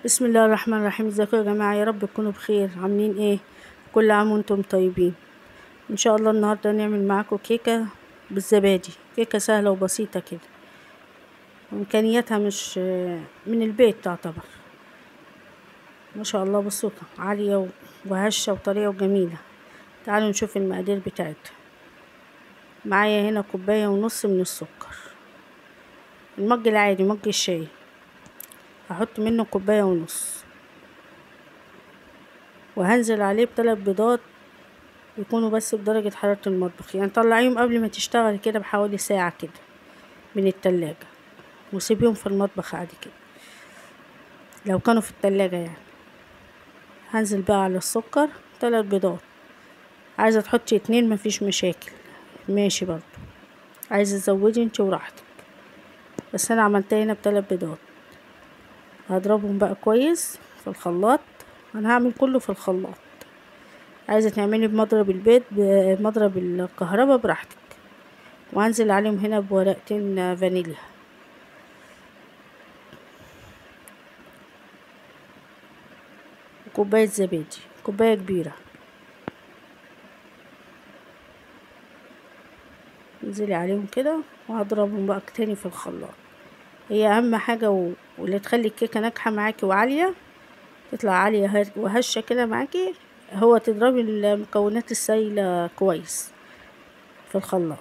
بسم الله الرحمن الرحيم. ازيكم يا جماعه؟ يا رب تكونوا بخير. عاملين ايه؟ كل عام وانتم طيبين. ان شاء الله النهارده نعمل معاكم كيكه بالزبادي، كيكه سهله وبسيطه كده، امكانياتها مش من البيت تعتبر. ما شاء الله، بصوا عاليه وهشه وطريه وجميله. تعالوا نشوف المقادير بتاعتها. معايا هنا 1.5 كوباية من السكر، المج العادي، مج الشاي، هحط منه 1.5 كوباية، وهنزل عليه ب3 بيضات يكونوا بس بدرجة حرارة المطبخ، يعني طلعيهم قبل ما تشتغلي كده بحوالي ساعة كده من التلاجة، وسيبيهم في المطبخ عادي كده لو كانوا في التلاجة يعني. هنزل بقى على السكر 3 بيضات، عايزة تحطي 2 مفيش مشاكل، ماشي برضو، عايزة تزودي انتي وراحتك، بس انا عملتها هنا ب3 بيضات. هضربهم بقى كويس في الخلاط، انا هعمل كله في الخلاط. عايزة تعملي بمضرب البيض بمضرب الكهرباء براحتك. وهنزل عليهم هنا بورقتين فانيليا، وكوباية زبادي، كوباية كبيرة. انزلي عليهم كده وهضربهم بقى تاني في الخلاط. هي اهم حاجة واللي تخلي الكيكة ناجحة معاكي وعالية، تطلع عالية وهشة كده معاكي، هو تضربي المكونات السايلة كويس في الخلاط.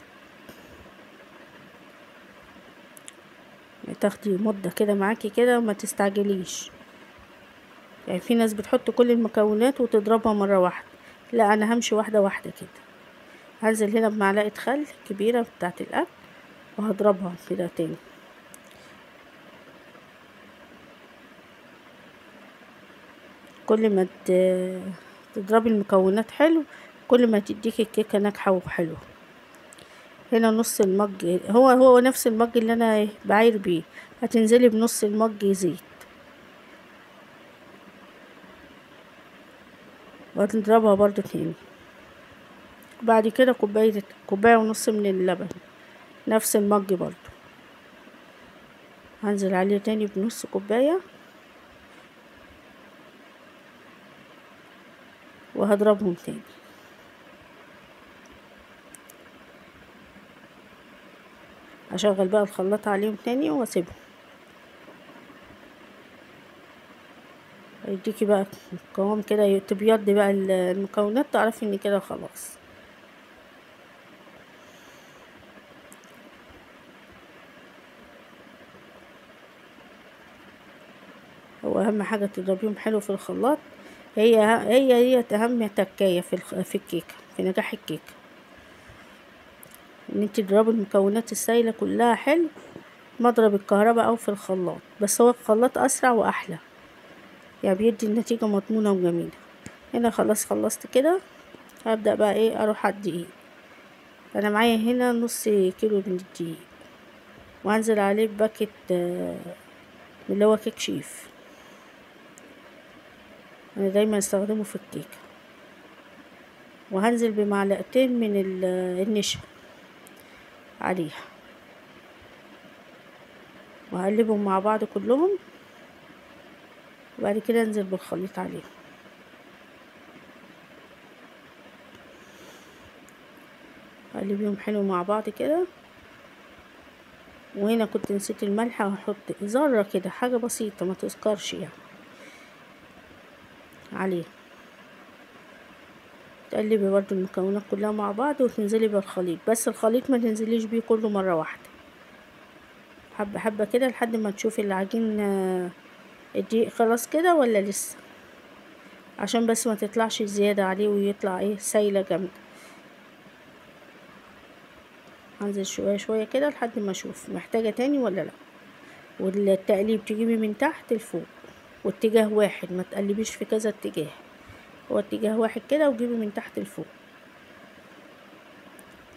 تاخدي مدة كده معاكي كده وما تستعجليش، يعني في ناس بتحط كل المكونات وتضربها مرة واحدة، لا انا همشي واحدة واحدة كده. هنزل هنا بمعلقة خل كبيرة بتاعت الاكل وهضربها كده تاني. كل ما تضربي المكونات حلو، كل ما تديكي الكيكة ناجحة وحلوة. هنا نص المج، هو نفس المج اللي انا بعاير بيه، هتنزلي بنص المج زيت وهتضربها برضو تاني. بعد كده 1.5 كوباية من اللبن، نفس المج برضو، هنزل عليه تاني بنص كوباية وهضربهم تاني. هشغل بقى الخلاط عليهم تاني واسيبهم. يديكي بقى قوام كده تبيض بقى المكونات، تعرفي ان كده خلاص. هو اهم حاجه تضربيهم حلو في الخلاط، هي اهم تكايه في الكيكه، في نجاح الكيكه، ان انت تضربي المكونات السايله كلها حلو، مضرب الكهرباء او في الخلاط، بس هو الخلاط اسرع واحلى، يعني بيدي النتيجه مضمونه وجميله. هنا خلاص خلصت كده، هبدا بقى ايه، اروح على الدقيق. انا معايا هنا نص كيلو من الدقيق، وهنزل عليه بباكت اللي هو كيك شيف، انا دايما استخدمه في الكيكه. وهنزل بمعلقتين من النشا عليها، وهقلبهم مع بعض كلهم، وبعد كده انزل بالخليط عليهم. هقلبهم حلو مع بعض كده. وهنا كنت نسيت الملح، هحط ذرة كده، حاجة بسيطة ما تذكرش يعني عليه. تقلبي برضو المكونات كلها مع بعض وتنزلي بالخليط، بس الخليط ما تنزليش بيه كله مرة واحدة، حبة حبة كده لحد ما تشوفي العجين الدقيق خلاص كده ولا لسه، عشان بس ما تطلعش زيادة عليه ويطلع ايه، سايلة جامدة. هنزل شوية شوية كده لحد ما اشوف محتاجة تاني ولا لا. والتقليب تجيبي من تحت لفوق، واتجاه واحد، ما تقلبيش في كذا اتجاه، هو اتجاه واحد كده، وجيبي من تحت لفوق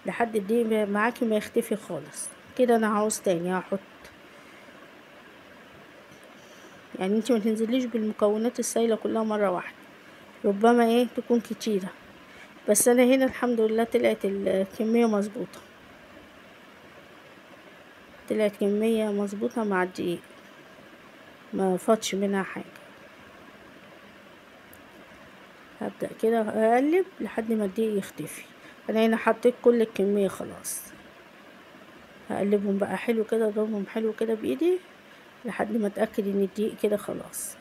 لحد الدقيق معاكي ما يختفي خالص كده. انا هعوز تاني هحط، يعني انتي ما تنزليش بالمكونات السايلة كلها مرة واحدة، ربما ايه تكون كتيرة، بس انا هنا الحمد لله طلعت الكمية مظبوطة، طلعت كمية مظبوطة مع الدقيق، ما فاتش منها حاجة. هبدأ كده اقلب لحد ما الدقيق يختفي. انا هنا حطيت كل الكمية خلاص، هقلبهم بقى حلو كده، اضربهم حلو كده بايدي لحد ما اتأكد ان الدقيق كده خلاص.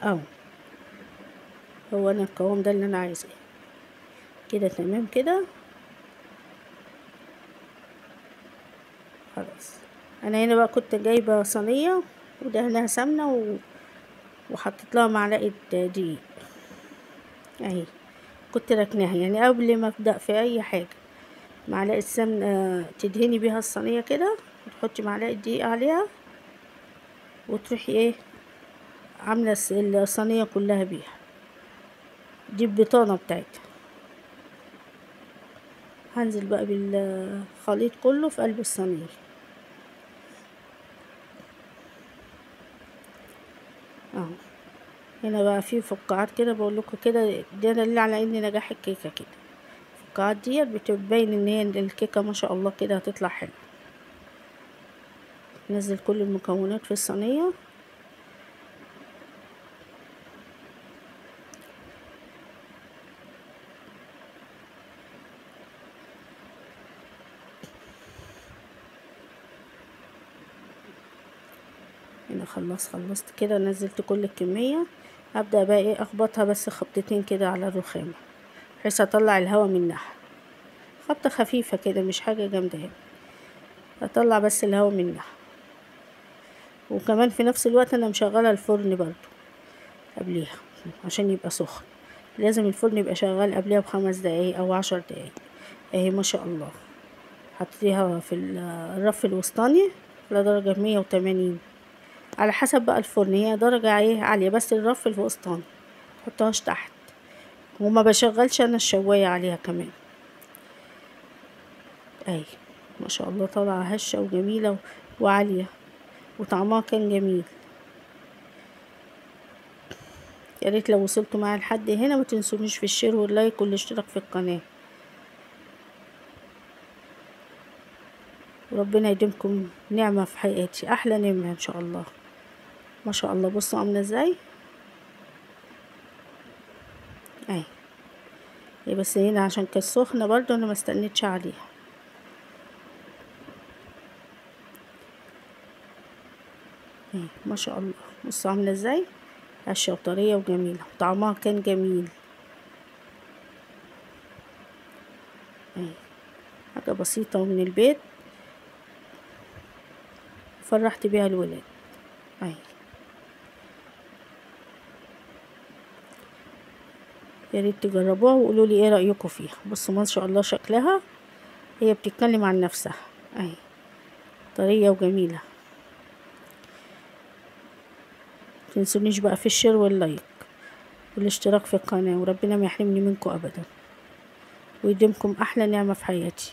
اهو هو انا القوام ده اللي انا عايزاه كده، تمام كده خلاص. انا هنا بقى كنت جايبه صينيه ودهنها سمنه وحطيت لها معلقه دقيق اهي، كنت ركناها يعني قبل ما ابدا في اي حاجه. معلقه سمنه تدهني بيها الصينيه كده، وتحطي معلقه دقيق عليها، وتروحي ايه عامله الصينيه كلها بيها. دي البطانه بتاعتها. هنزل بقى بالخليط كله في قلب الصينيه اهو. هنا بقى في فقاعات كده، بقول لكم كده ده دليل على ان نجاح الكيكه كده. الفقاعات ديت بتبين ان هي الكيكه ما شاء الله كده هتطلع حلوه. نزل كل المكونات في الصينيه هنا. خلصت كده، نزلت كل الكميه. هبدا بقى ايه اخبطها بس خبطتين كده على الرخامه بحيث اطلع الهواء منها، خبطه خفيفه كده مش حاجه جامده يعني، اطلع بس الهواء منها. وكمان في نفس الوقت انا مشغله الفرن برضو قبليها عشان يبقى سخن. لازم الفرن يبقى شغال قبلها ب5 دقايق او 10 دقايق اهي ما شاء الله. حطيها في الرف الوسطاني على درجة 180 على حسب بقى الفرن، هي درجة ايه عالية، بس الرف الوسطاني متحطهاش تحت. وما بشغلش انا الشواية عليها كمان اهي ما شاء الله، طالعة هشة وجميلة وعالية، وطعمها كان جميل. يا ريت لو وصلتوا معايا لحد هنا ما تنسونيش في الشير واللايك والاشتراك في القناة، وربنا يديمكم نعمة في حياتي، احلى نعمة ان شاء الله. ما شاء الله بصوا عاملة ازاي اهي. هي بس هنا عشان كانت سخنة برضو انا ما استنيتش عليها اهي ما شاء الله. بصوا عاملة ازاي هشة وطرية وجميلة، وطعمها كان جميل اهي. حاجة بسيطة ومن البيت فرحت بيها الولاد اهي. يا ريت تجربوها وقولوا لي ايه رأيكم فيها. بصوا ما شاء الله شكلها، هي بتتكلم عن نفسها اهي، طرية وجميلة. متنسونيش بقى في الشير واللايك والاشتراك في القناة، وربنا ما يحرمني منكم ابدا، ويديمكم احلى نعمة في حياتي.